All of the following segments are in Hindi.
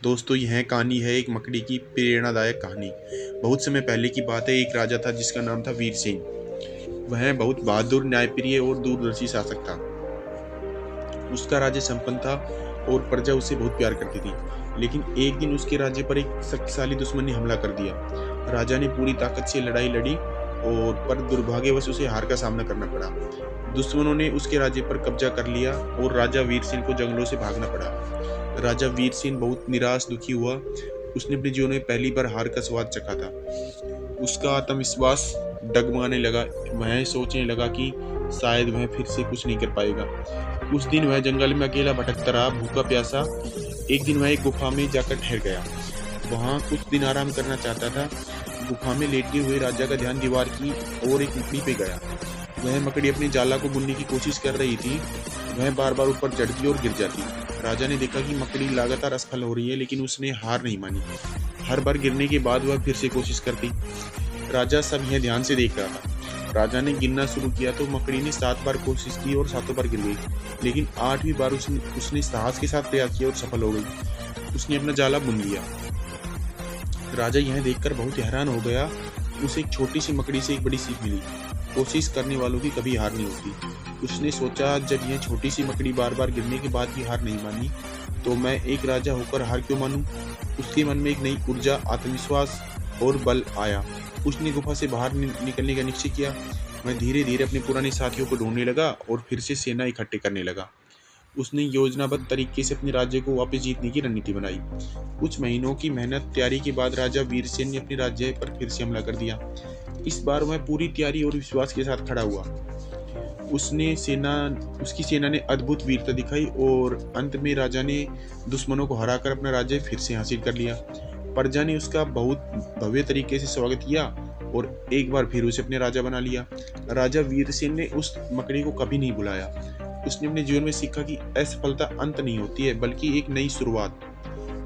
दोस्तों, यह कहानी है एक मकड़ी की प्रेरणादायक कहानी। बहुत समय पहले की बात है। एक राजा था जिसका नाम था वीर सिंह। वह बहुत बहादुर, न्यायप्रिय और दूरदर्शी शासक था। उसका राज्य संपन्न था और प्रजा उसे बहुत प्यार करती थी। लेकिन एक दिन उसके राज्य पर एक शक्तिशाली दुश्मन ने हमला कर दिया। राजा ने पूरी ताकत से लड़ाई लड़ी और पर दुर्भाग्यवश उसे हार का सामना करना पड़ा। दुश्मनों ने उसके राज्य पर कब्जा कर लिया और राजा वीर सिंह को जंगलों से भागना पड़ा। राजा वीर सिंह बहुत निराश दुखी हुआ। उसने अपने जीवन में पहली बार हार का स्वाद चखा था। उसका आत्मविश्वास डगमगाने लगा। वह सोचने लगा कि शायद वह फिर से कुछ नहीं कर पाएगा। उस दिन वह जंगल में अकेला भटकता रहा, भूखा प्यासा। एक दिन वह एक गुफा में जाकर ठहर गया। वहां कुछ दिन आराम करना चाहता था। गुफा में लेटे हुए राजा का ध्यान दीवार की और एक मकड़ी पे गया। वह मकड़ी अपने जाला को बुनने की कोशिश कर रही थी। वह बार बार ऊपर चढ़ती और गिर जाती। राजा ने देखा कि मकड़ी लगातार असफल हो रही है, लेकिन उसने हार नहीं मानी। हर बार गिरने के बाद वह फिर से कोशिश करती। राजा सब यह ध्यान से देख रहा था। राजा ने गिनना शुरू किया तो मकड़ी ने 7 बार कोशिश की और 7 बार गिर गई। लेकिन 8वीं बार उसने साहस के साथ प्रयास किया और सफल हो गई। उसने अपना जाला बुन लिया। राजा यह देखकर बहुत हैरान हो गया। उसे एक छोटी सी मकड़ी से एक बड़ी सीख मिली। कोशिश करने वालों की कभी हार नहीं होती। उसने सोचा, जब यह छोटी सी मकड़ी बार बार गिरने के बाद भी हार नहीं मानी, तो मैं एक राजा होकर हार क्यों मानूं? उसके मन में एक नई ऊर्जा, आत्मविश्वास और बल आया। उसने गुफा से बाहर निकलने का निश्चय किया। वह धीरे धीरे अपने पुराने साथियों को ढूंढने लगा और फिर से सेना इकट्ठे करने लगा। उसने योजनाबद्ध तरीके से अपने राज्य को वापस जीतने की रणनीति बनाई। कुछ महीनों की मेहनत तैयारी के बाद राजा वीरसेन ने अपने राज्य पर फिर से हमला कर दिया। इस बार वह पूरी तैयारी और विश्वास के साथ खड़ा हुआ। उसकी सेना ने अद्भुत वीरता दिखाई और अंत में राजा ने दुश्मनों को हराकर अपना राज्य फिर से हासिल कर लिया। प्रजा ने उसका बहुत भव्य तरीके से स्वागत किया और एक बार फिर उसे अपने राजा बना लिया। राजा वीरसेन ने उस मकड़ी को कभी नहीं बुलाया। उसने अपने जीवन में सीखा कि असफलता अंत नहीं होती है, बल्कि एक नई शुरुआत।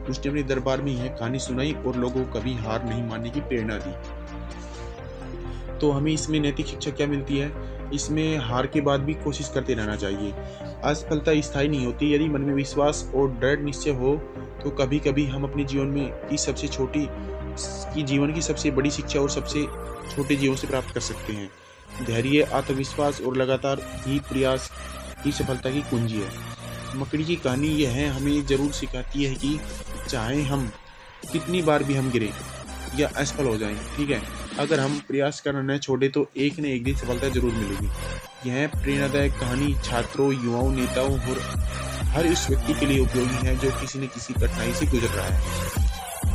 उसने अपने दरबार में यह कहानी सुनाई और लोगों को कभी हार नहीं मानने की प्रेरणा दी। तो हमें इसमें नैतिक शिक्षा क्या मिलती है? इसमें हार के बाद भी कोशिश करते रहना चाहिए। असफलता स्थायी नहीं होती। यदि मन में विश्वास और दृढ़ निश्चय हो तो कभी कभी हम अपने जीवन में जीवन की सबसे बड़ी शिक्षा और सबसे छोटे जीवन से प्राप्त कर सकते हैं। धैर्य, आत्मविश्वास और लगातार ही प्रयास ही सफलता की कुंजी है। मकड़ी की कहानी यह है, हमें जरूर सिखाती है कि चाहे हम कितनी बार भी हम गिरे या असफल हो जाएं, ठीक है, अगर हम प्रयास करना न छोड़े तो एक न एक दिन सफलता जरूर मिलेगी। यह प्रेरणादायक कहानी छात्रों, युवाओं, नेताओं और हर उस व्यक्ति के लिए उपयोगी है जो किसी न किसी कठिनाई से गुजर रहा है।